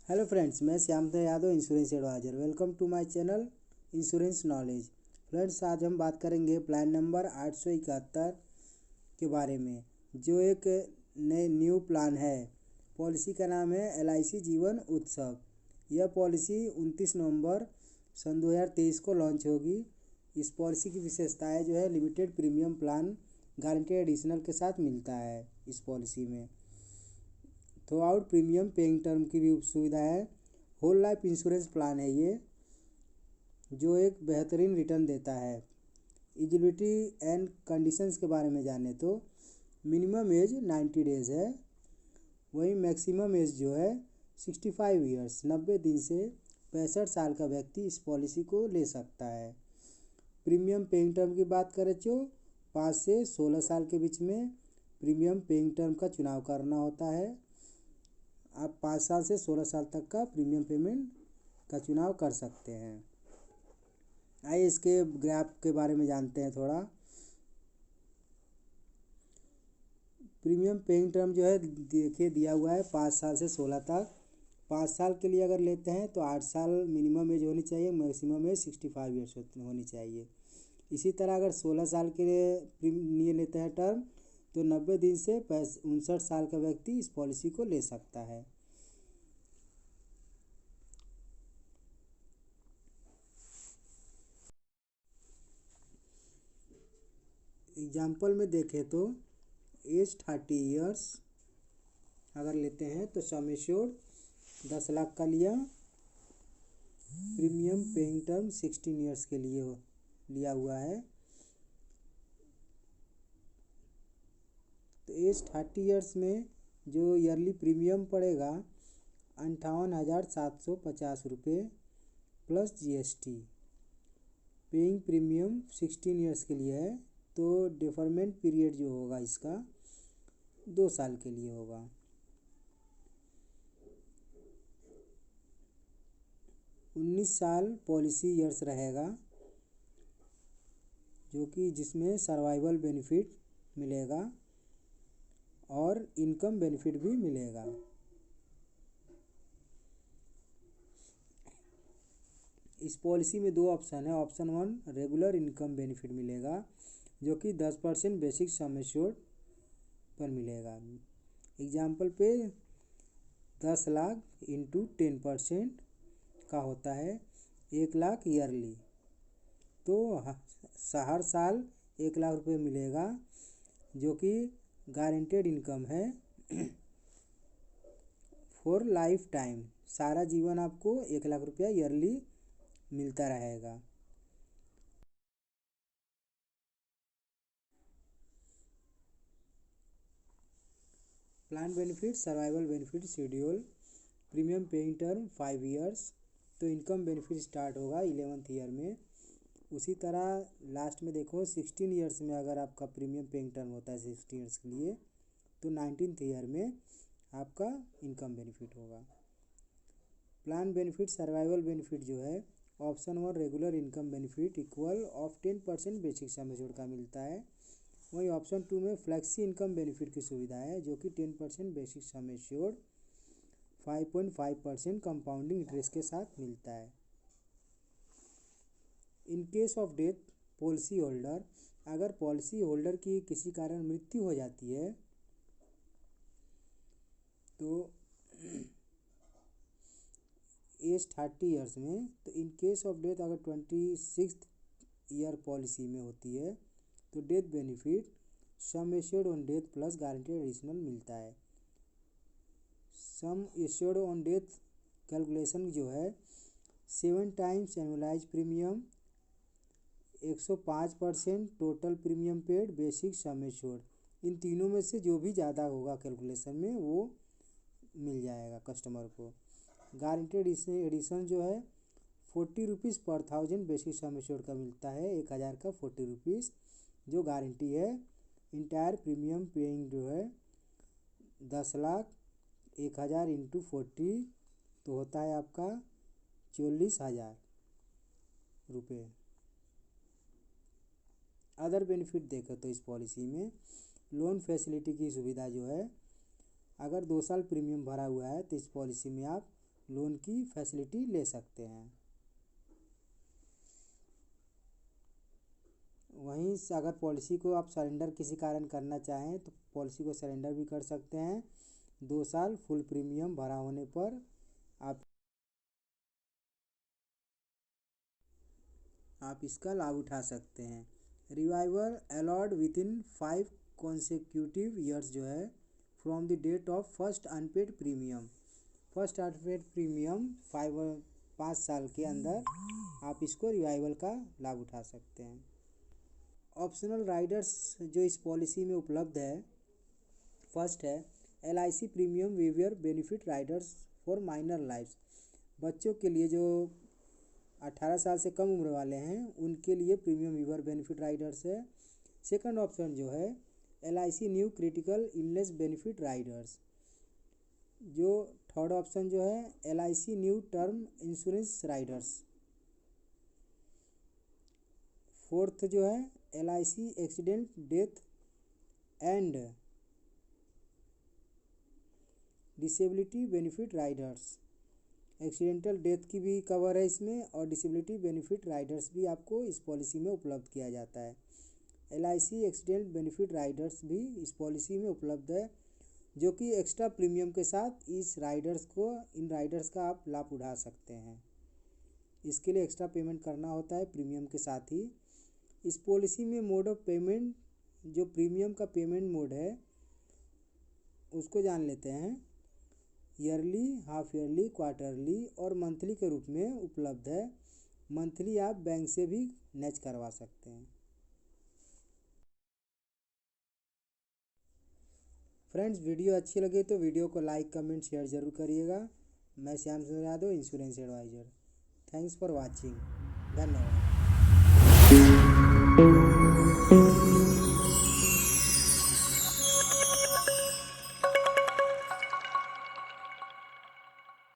Hello friends, मैं Shyamdutt Yadav, insurance advisor. Welcome to my channel insurance knowledge. Friends, आज हम बात करेंगे प्लान नंबर 871 के बारे में, जो एक नए न्यू प्लान है। पॉलिसी का नाम है LIC जीवन उत्सव। यह पॉलिसी 29 नवंबर सन 2023 को लॉन्च होगी। इस पॉलिसी की विशेषताएं जो है limited premium plan guarantee additional के साथ मिलता है। इस पॉलिसी में through out premium paying term की भी सुविधा है। होल लाइफ इंश्योरेंस प्लान है ये, जो एक बेहतरीन रिटर्न देता है। एलिजिबिलिटी एंड कंडीशंस के बारे में जाने तो मिनिमम एज 90 डेज है, वहीं मैक्सिमम एज जो है 65 ईयर्स 90 दिन से 65 साल का व्यक्ति इस पॉलिसी को ले सकता है। प्रीमियम पेइंग टर्म की बात करें तो 5 से 16 साल के बीच में प्रीमियम पेइंग टर्म का चुनाव करना होता है। आप 5 साल से 16 साल तक का प्रीमियम पेमेंट का चुनाव कर सकते हैं। आइए इसके ग्राफ के बारे में जानते हैं थोड़ा। प्रीमियम पेइंग टर्म जो है देखिए दिया हुआ है 5 साल से 16 तक। 5 साल के लिए अगर लेते हैं तो 8 साल मिनिमम एज होनी चाहिए, मैक्सिमम एज 65 ईयर्स होनी चाहिए। इसी तरह अगर 16 साल के लिए लेते हैं टर्म, तो 90 दिन से 59 साल का व्यक्ति इस पॉलिसी को ले सकता है। एग्जाम्पल में देखें तो एज 30 ईयर्स अगर लेते हैं तो सम एश्योर्ड 10 लाख का लिया, प्रीमियम पेइंग टर्म 16 ईयर्स के लिए लिया हुआ है। तो एज 30 ईयर्स में जो ईयरली प्रीमियम पड़ेगा 58,750 रुपये plus GST। Paying premium 16 years के लिए है, तो डिफरमेंट पीरियड जो होगा इसका 2 साल के लिए होगा। उन्नीस साल पॉलिसी ईयर्स रहेगा, जो कि जिसमें सर्वाइवल बेनिफिट मिलेगा और इनकम बेनिफिट भी मिलेगा। इस पॉलिसी में 2 ऑप्शन है। ऑप्शन 1 रेगुलर इनकम बेनिफिट मिलेगा, जो कि 10% बेसिक सम एश्योर्ड पर मिलेगा। एग्जाम्पल पे 10 लाख इंटू 10% का होता है 1 लाख ईयरली, तो हर साल 1 लाख रुपये मिलेगा, जो कि गारंटेड इनकम है फॉर लाइफ टाइम। सारा जीवन आपको 1 लाख रुपया ईयरली मिलता रहेगा। Plan benefit, survival benefit schedule, premium paying term 5 years, तो इनकम बेनिफिट स्टार्ट होगा 11th ईयर में। उसी तरह लास्ट में देखो 16 ईयर्स में अगर आपका प्रीमियम पेइंग टर्म होता है 16 ईयर्स के लिए, तो 19th ईयर में आपका इनकम बेनिफिट होगा। प्लान बेनिफिट सर्वाइवल बेनिफिट जो है option 1 regular income benefit equal of 10% basic sum assured का मिलता है। वहीं ऑप्शन 2 में फ्लेक्सी इनकम बेनिफिट की सुविधा है, जो कि 10% basic sum assured 5.5% compounding interest के साथ मिलता है। In case of death policy holder, अगर पॉलिसी होल्डर की किसी कारण मृत्यु हो जाती है तो एज 30 ईयर्स में, तो इन केस ऑफ डेथ अगर 26 ईयर पॉलिसी में होती है तो death benefit sum assured on death plus guarantee additional मिलता है। Sum assured on death calculation जो है 7 times annualise premium 105% total premium paid basic sum assured, इन तीनों में से जो भी ज़्यादा होगा कैलकुलेशन में वो मिल जाएगा कस्टमर को। गारंटेड एडिशन जो है 40 रुपीज़ पर 1000 बेसिक सम एश्योर्ड का मिलता है, 1000 का 40 रुपीज़ जो गारंटी है। इंटायर प्रीमियम पेइंग जो है 10 लाख 1000 इंटू 40 तो होता है आपका 40,000 रुपये। अदर बेनिफिट देखें तो इस पॉलिसी में लोन फैसिलिटी की सुविधा जो है, अगर 2 साल प्रीमियम भरा हुआ है तो इस पॉलिसी में आप लोन की फैसिलिटी ले सकते हैं। वहीं से अगर पॉलिसी को आप सरेंडर किसी कारण करना चाहें तो पॉलिसी को सरेंडर भी कर सकते हैं। 2 साल फुल प्रीमियम भरा होने पर आप इसका लाभ उठा सकते हैं। Revival allowed within 5 consecutive years जो है from the date of first unpaid premium. First unpaid premium 5 साल के अंदर आप इसको रिवाइवल का लाभ उठा सकते हैं। ऑप्शनल राइडर्स जो इस पॉलिसी में उपलब्ध है, फर्स्ट है LIC premium waiver benefit riders for minor lifes. बच्चों के लिए जो 18 साल से कम उम्र वाले हैं उनके लिए प्रीमियम वेवियर बेनिफिट राइडर्स है। सेकंड ऑप्शन जो है LIC new critical illness benefit Riders. जो थर्ड ऑप्शन जो है LIC new term insurance Riders. Fourth जो है LIC accident death and disability benefit Riders. Accidental death की भी कवर है इसमें और डिसेबिलिटी बेनिफिट राइडर्स भी आपको इस पॉलिसी में उपलब्ध किया जाता है। LIC एक्सीडेंट बेनिफिट राइडर्स भी इस पॉलिसी में उपलब्ध है, जो कि एक्स्ट्रा प्रीमियम के साथ इन राइडर्स का आप लाभ उठा सकते हैं। इसके लिए एक्स्ट्रा पेमेंट करना होता है प्रीमियम के साथ ही। इस पॉलिसी में मोड ऑफ पेमेंट, जो प्रीमियम का पेमेंट मोड है उसको जान लेते हैं। ईयरली, हाफ ईयरली, क्वार्टरली और मंथली के रूप में उपलब्ध है। मंथली आप बैंक से भी नेच करवा सकते हैं। फ्रेंड्स, वीडियो अच्छी लगे तो वीडियो को लाइक, कमेंट, शेयर जरूर करिएगा। मैं Shyam Sundar Yadav, insurance advisor. Thanks for watching. धन्यवाद।